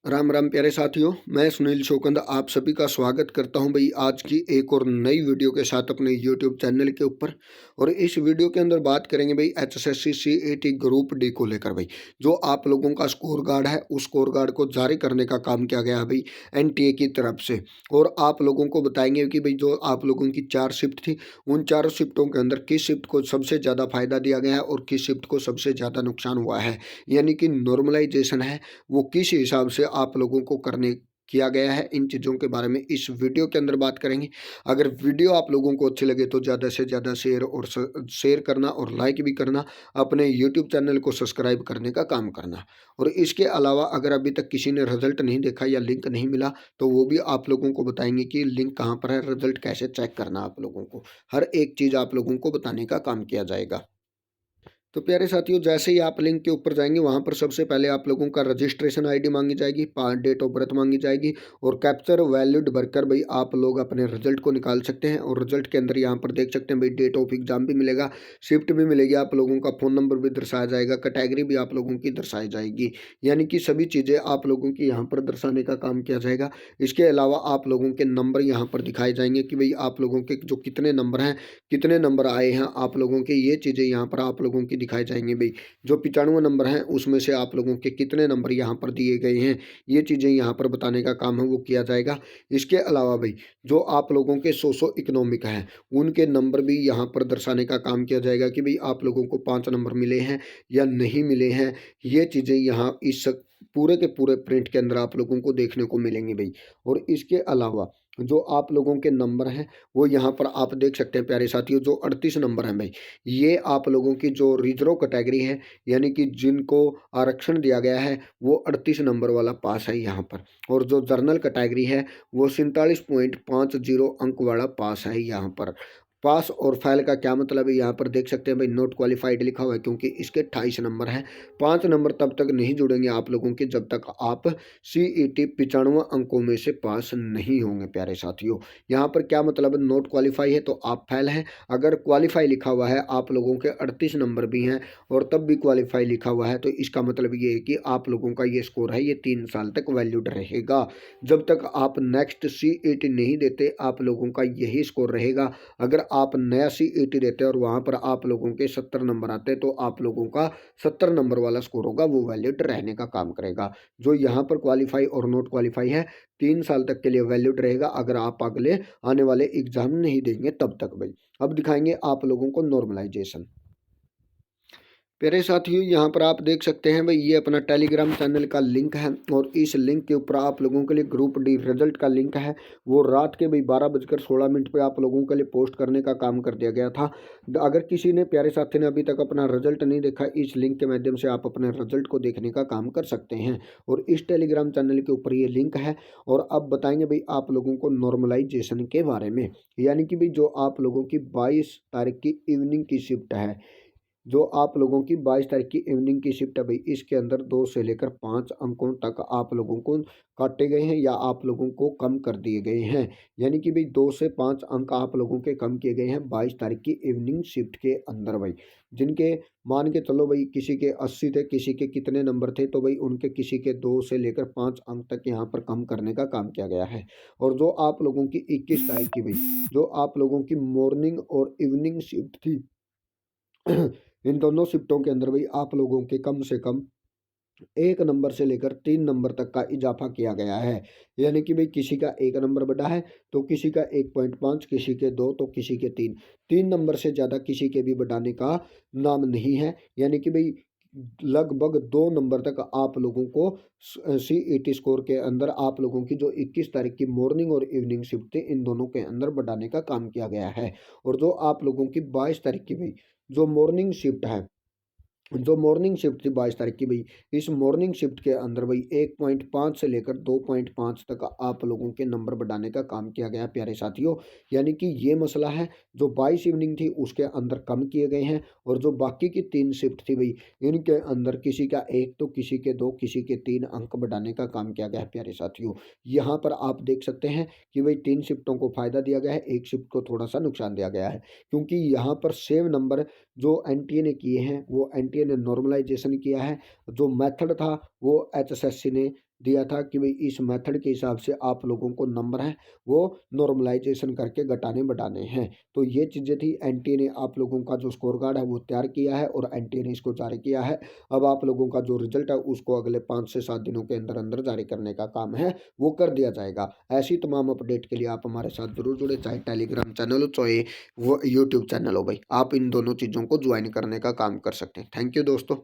राम राम प्यारे साथियों, मैं सुनील शोकंद आप सभी का स्वागत करता हूं भाई आज की एक और नई वीडियो के साथ अपने यूट्यूब चैनल के ऊपर। और इस वीडियो के अंदर बात करेंगे भाई एचएसएससी सीईटी ग्रुप डी को लेकर भाई जो आप लोगों का स्कोर गार्ड है उस स्कोर गार्ड को जारी करने का काम किया गया है भाई एनटीए की तरफ से। और आप लोगों को बताएंगे कि भाई जो आप लोगों की 4 शिफ्ट थी उन चारों शिफ्टों के अंदर किस शिफ्ट को सबसे ज़्यादा फायदा दिया गया है और किस शिफ्ट को सबसे ज़्यादा नुकसान हुआ है, यानी कि नॉर्मलाइजेशन है वो किस हिसाब से आप लोगों को करने किया गया है। इन चीज़ों के बारे में इस वीडियो के अंदर बात करेंगे। अगर वीडियो आप लोगों को अच्छी लगे तो ज़्यादा से ज़्यादा शेयर करना और लाइक भी करना, अपने यूट्यूब चैनल को सब्सक्राइब करने का काम करना। और इसके अलावा अगर अभी तक किसी ने रिजल्ट नहीं देखा या लिंक नहीं मिला तो वो भी आप लोगों को बताएंगे कि लिंक कहाँ पर है, रिजल्ट कैसे चेक करना, आप लोगों को हर एक चीज़ आप लोगों को बताने का काम किया जाएगा। तो प्यारे साथियों, जैसे ही आप लिंक के ऊपर जाएंगे वहां पर सबसे पहले आप लोगों का रजिस्ट्रेशन आईडी मांगी जाएगी, डेट ऑफ बर्थ मांगी जाएगी और कैप्चर वैलिड भरकर भाई आप लोग अपने रिजल्ट को निकाल सकते हैं। और रिजल्ट के अंदर यहाँ पर देख सकते हैं भाई डेट ऑफ एग्जाम भी मिलेगा, शिफ्ट भी मिलेगी, आप लोगों का फ़ोन नंबर भी दर्शाया जाएगा, कैटेगरी भी आप लोगों की दर्शाई जाएगी, यानी कि सभी चीज़ें आप लोगों की यहाँ पर दर्शाने का काम किया जाएगा। इसके अलावा आप लोगों के नंबर यहाँ पर दिखाए जाएंगे कि भाई आप लोगों के जो कितने नंबर हैं, कितने नंबर आए हैं आप लोगों के, ये चीज़ें यहाँ पर आप लोगों की दिखाई जाएंगी भाई। जो 95 नंबर हैं उसमें से आप लोगों के कितने नंबर यहाँ पर दिए गए हैं, ये चीज़ें यहाँ पर बताने का काम है वो किया जाएगा। इसके अलावा भाई जो आप लोगों के सोशो इकोनॉमिक हैं उनके नंबर भी यहाँ पर दर्शाने का काम किया जाएगा कि भाई आप लोगों को 5 नंबर मिले हैं या नहीं मिले हैं। ये चीज़ें यहाँ इस पूरे के पूरे प्रिंट के अंदर आप लोगों को देखने को मिलेंगी भाई। और इसके अलावा जो आप लोगों के नंबर हैं वो यहाँ पर आप देख सकते हैं प्यारे साथियों, जो 38 नंबर हैं भाई, ये आप लोगों की जो रिजर्व कैटेगरी है, यानी कि जिनको आरक्षण दिया गया है वो 38 नंबर वाला पास है यहाँ पर। और जो जर्नल कैटेगरी है वो 47.50 अंक वाला पास है यहाँ पर। पास और फेल का क्या मतलब है, यहाँ पर देख सकते हैं भाई नॉट क्वालिफाइड लिखा हुआ है क्योंकि इसके 28 नंबर हैं। 5 नंबर तब तक नहीं जुड़ेंगे आप लोगों के जब तक आप सीईटी 95 अंकों में से पास नहीं होंगे प्यारे साथियों। यहाँ पर क्या मतलब है, नॉट क्वालिफाई है तो आप फेल हैं, अगर क्वालिफाई लिखा हुआ है आप लोगों के 38 नंबर भी हैं और तब भी क्वालिफाई लिखा हुआ है तो इसका मतलब ये है कि आप लोगों का ये स्कोर है ये 3 साल तक वैलिड रहेगा। जब तक आप नेक्स्ट सीईटी नहीं देते आप लोगों का यही स्कोर रहेगा। अगर आप नया सीईटी देते हैं और वहाँ पर आप लोगों के 70 नंबर आते हैं तो आप लोगों का 70 नंबर वाला स्कोर होगा वो वैलिड रहने का काम करेगा। जो यहाँ पर क्वालिफाई और नॉट क्वालिफाई है 3 साल तक के लिए वैलिड रहेगा, अगर आप अगले आने वाले एग्जाम नहीं देंगे तब तक भाई। अब दिखाएंगे आप लोगों को नॉर्मलाइजेशन। प्यारे साथियों, यहाँ पर आप देख सकते हैं भाई ये अपना टेलीग्राम चैनल का लिंक है और इस लिंक के ऊपर आप लोगों के लिए ग्रुप डी रिजल्ट का लिंक है, वो रात के भाई 12:16 पे आप लोगों के लिए पोस्ट करने का काम कर दिया गया था। अगर किसी ने प्यारे साथी ने अभी तक अपना रिजल्ट नहीं देखा, इस लिंक के माध्यम से आप अपने रिजल्ट को देखने का काम कर सकते हैं और इस टेलीग्राम चैनल के ऊपर ये लिंक है। और अब बताएंगे भाई आप लोगों को नॉर्मलाइजेशन के बारे में, यानी कि भाई जो आप लोगों की 22 तारीख की इवनिंग की शिफ्ट है, जो आप लोगों की 22 तारीख की इवनिंग की शिफ्ट है भाई, इसके अंदर 2 से लेकर 5 अंकों तक आप लोगों को काटे गए हैं या आप लोगों को कम कर दिए गए हैं। यानी कि भाई 2 से 5 अंक आप लोगों के कम किए गए हैं 22 तारीख की इवनिंग शिफ्ट के अंदर भाई। जिनके मान के चलो भाई किसी के 80 थे, किसी के कितने नंबर थे, तो भाई उनके किसी के 2 से लेकर 5 अंक तक यहाँ पर कम करने का काम किया गया है। और जो आप लोगों की 21 तारीख की भाई जो आप लोगों की मॉर्निंग और इवनिंग शिफ्ट थी इन दोनों शिफ्टों के अंदर भाई आप लोगों के कम से कम 1 नंबर से लेकर 3 नंबर तक का इजाफा किया गया है। यानी कि भाई किसी का 1 नंबर बढ़ा है तो किसी का 1.5, किसी के 2 तो किसी के 3। 3 नंबर से ज़्यादा किसी के भी बढ़ाने का नाम नहीं है। यानी कि भाई लगभग 2 नंबर तक आप लोगों को सीईटी स्कोर के अंदर आप लोगों की जो 21 तारीख की मॉर्निंग और इवनिंग शिफ्ट थी इन दोनों के अंदर बढ़ाने का काम किया गया है। और जो आप लोगों की 22 तारीख की भाई जो मॉर्निंग शिफ्ट है, जो मॉर्निंग शिफ्ट थी 22 तारीख की भाई, इस मॉर्निंग शिफ्ट के अंदर भाई 1.5 से लेकर 2.5 तक आप लोगों के नंबर बढ़ाने का काम किया गया प्यारे साथियों। यानी कि ये मसला है, जो 22 इवनिंग थी उसके अंदर कम किए गए हैं और जो बाकी की 3 शिफ्ट थी भाई इनके अंदर किसी का 1 तो किसी के 2 किसी के 3 अंक बढ़ाने का काम किया गया है प्यारे साथियों। यहाँ पर आप देख सकते हैं कि भाई 3 शिफ्टों को फायदा दिया गया है, 1 शिफ्ट को थोड़ा सा नुकसान दिया गया है, क्योंकि यहाँ पर सेम नंबर जो एनटीए ने किए हैं वो एनटीए ने नॉर्मलाइजेशन किया है, जो मेथड था वो एचएसएससी ने दिया था कि भाई इस मेथड के हिसाब से आप लोगों को नंबर है वो नॉर्मलाइजेशन करके घटाने बढ़ाने हैं। तो ये चीज़ें थी, एनटीए ने आप लोगों का जो स्कोर कार्ड है वो तैयार किया है और एनटीए ने इसको जारी किया है। अब आप लोगों का जो रिजल्ट है उसको अगले 5 से 7 दिनों के अंदर अंदर जारी करने का काम है वो कर दिया जाएगा। ऐसी तमाम अपडेट के लिए आप हमारे साथ जरूर जुड़े, चाहे टेलीग्राम चैनल हो चाहे वो यूट्यूब चैनल हो भाई, आप इन दोनों चीज़ों को ज्वाइन करने का काम कर सकते हैं। थैंक यू दोस्तों।